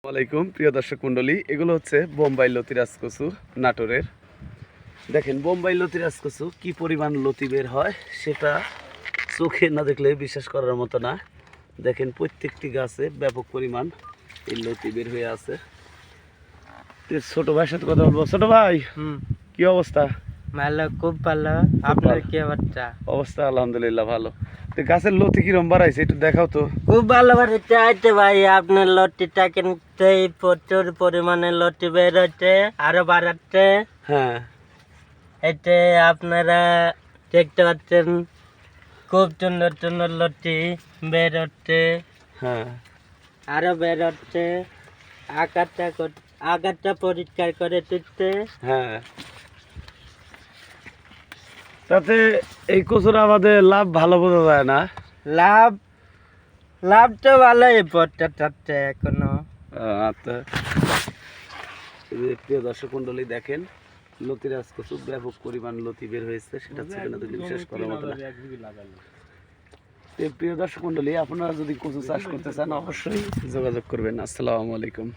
আসসালামাইকুম প্রিয় দর্শক মণ্ডলী, এগুলো হচ্ছে বোম্বাই লতিরাজ কচু নাটোরের। দেখেন বোম্বাই লতিরাজ কচু কি পরিমাণ লতি বের হয় সেটা চোখে না দেখলে বিশ্বাস করার মতো না। দেখেন প্রত্যেকটি গাছে ব্যাপক পরিমাণ এই লতি বের হয়ে আছে। ছোট ভাইয়ের সাথে কথা বলবো। ছোট ভাই, কি অবস্থা? ভালো, খুব ভালো। আপনার কি অবস্থা? অবস্থা আলহামদুলিল্লাহ ভালো। তো গাছের লতি কিরম বাড়াইছে একটু দেখাও তো। খুব ভালো বাড়িতে আইতে ভাই, আপনার লটিটা কিনতে প্রচুর পরিমাণে লটি বের হচ্ছে, আরো বাড়াচ্ছে। হ্যাঁ, এতে আপনারা দেখতে পাচ্ছেন খুব সুন্দর সুন্দর লটি বের হচ্ছে, হ্যাঁ, আরো বের হচ্ছে। আকারটা পরিষ্কার করে তুলতে। হ্যাঁ। তাতে এই কচুর আমাদের লাভ ভালো বোঝা যায় না। লাভ তো ভালোই পড়তে থাকছে এখনো। আচ্ছা, প্রিয় দর্শক মন্ডলী দেখেন লতিরাজ কচু ব্যাপক পরিমাণ লতি বের হয়েছে, সেটা সেখানে তো বিশ্বাস করার মতো না। প্রিয় দর্শক মন্ডলী, আপনারা যদি কচু চাষ করতে চান অবশ্যই যোগাযোগ করবেন। আসসালামু আলাইকুম।